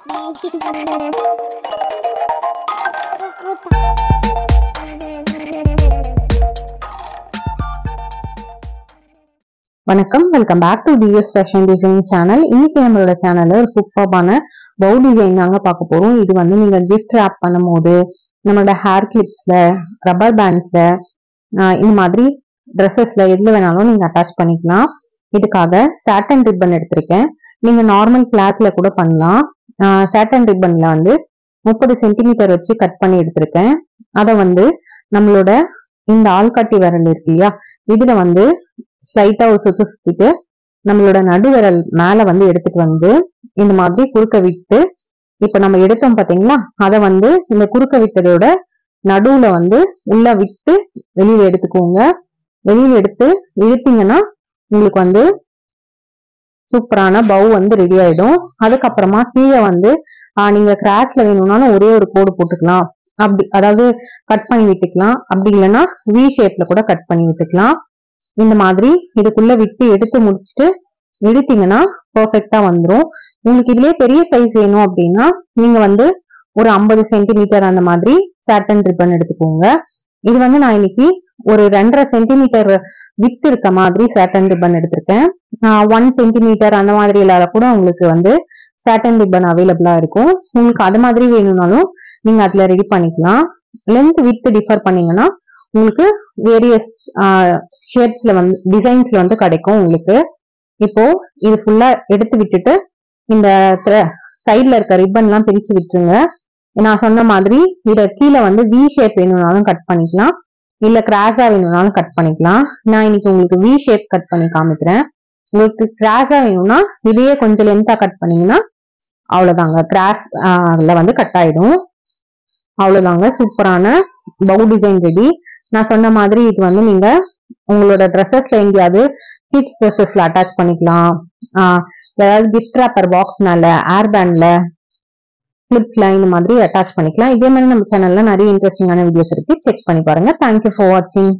வணக்கம், welcome back to DS fashion design channel. இன்னைக்கு நம்மளோட சேனல்ல ஒரு சூப்பர்பான பவு டிசைன் தாங்க பார்க்க போறோம். இது வந்து நீங்க கிஃப்ட் ரேப் பண்ணும்போது நம்மளோட ஹேர் கிளிப்ஸ்ல, ரப்பர் பேண்ட்ஸ்ல, இந்த மாதிரி ட்ரெஸ்ஸஸ்ல எதுல வேணாலும் நீங்க அட்டாச் பண்ணிக்கலாம். இதுக்காக சாட்டன் ரிப்பன் எடுத்திருக்கேன். நீங்க நார்மல் கிளாத்ல கூட பண்ணலாம். சாட்டன் ரிப்பன்ல வந்து 30 சென்டிமீட்டர் வச்சு கட் பண்ணி எடுத்திருக்கேன். அதை வந்து நம்மளோட இந்த ஆள்காட்டி விரல் இருக்கு இல்லையா, இதுல வந்து ஸ்லைட்டா ஒரு சுத்து சுத்திட்டு நம்மளோட நடு விரல் மேல வந்து எடுத்துட்டு வந்து இந்த மாதிரி குறுக்க விட்டு, இப்ப நம்ம எடுத்தோம் பாத்தீங்களா, அதை வந்து இந்த குறுக்க விட்டதோட நடுவுல வந்து உள்ள விட்டு வெளியில எடுத்துக்கோங்க. வெளியில எடுத்து இழுத்தீங்கன்னா உங்களுக்கு வந்து சூப்பரான பவு வந்து ரெடி ஆயிடும். அதுக்கப்புறமா கீழே வந்து நீங்க கிராஸ்ல வேணும்னாலும் ஒரே ஒரு கோடு போட்டுக்கலாம். அப்படி அதாவது கட் பண்ணி விட்டுக்கலாம். அப்படி இல்லைன்னா வி ஷேப்ல கூட கட் பண்ணி விட்டுக்கலாம். இந்த மாதிரி இதுக்குள்ள விட்டு எடுத்து முடிச்சுட்டு எடுத்தீங்கன்னா பெர்ஃபெக்டா வந்துடும். உங்களுக்கு இதுலயே பெரிய சைஸ் வேணும் அப்படின்னா நீங்க வந்து ஒரு 50 சென்டிமீட்டர் அந்த மாதிரி சாட்டன் ரிப்பன் எடுத்துக்கோங்க. இது வந்து நான் இன்னைக்கு ஒரு 2.5 சென்டிமீட்டர் விட்டு இருக்க மாதிரி சாட்டன் ரிப்பன் எடுத்திருக்கேன். 1 சென்டிமீட்டர் அந்த மாதிரி எல்லாரும் கூட உங்களுக்கு வந்து சாட்டன் ரிப்பன் அவைலபிளா இருக்கும். உங்களுக்கு அது மாதிரி வேணும்னாலும் நீங்க அதுல ரெடி பண்ணிக்கலாம். லென்த் வித் டிஃபர் பண்ணீங்கன்னா உங்களுக்கு வேரியஸ் ஷேப்ஸ்ல வந்து டிசைன்ஸ்ல வந்து கிடைக்கும் உங்களுக்கு. இப்போ இது ஃபுல்லா எடுத்து விட்டுட்டு இந்த சைட்ல இருக்க ரிப்பன் எல்லாம் பிரிச்சு விட்டுருங்க. நான் சொன்ன மாதிரி இத கீழே வந்து வி ஷேப் வேணும்னாலும் கட் பண்ணிக்கலாம், இல்ல கிராஸா வேணும்னாலும் கட் பண்ணிக்கலாம். நான் இன்னைக்கு உங்களுக்கு வி ஷேப் கட் பண்ணி காமிக்கிறேன். உங்களுக்கு கிராஸா வேணும்னா இதையே கொஞ்சம் லென்த்தா கட் பண்ணீங்கன்னா அவ்வளவுதாங்க, கிராஸ்ல வந்து கட் ஆயிடும். அவ்வளவுதாங்க, சூப்பரான பவு டிசைன் ரெடி. நான் சொன்ன மாதிரி இது வந்து நீங்க உங்களோட ட்ரெஸ்ஸஸ்ல எங்கேயாவது கிட்ஸ் ட்ரெஸ்ஸஸ்ல அட்டாச் பண்ணிக்கலாம். ஏதாவது கிஃப்ட் ராப்பர் பாக்ஸ் மேல, ஏர் பேண்ட்ல, கிளிப்ல இந்த மாதிரி அட்டாச் பண்ணிக்கலாம். இதே மாதிரி நம்ம சேனல்ல நிறைய இன்ட்ரெஸ்டிங்கான வீடியோஸ் இருக்கு, செக் பண்ணி பாருங்க. தேங்க்யூ ஃபார் வாட்சிங்.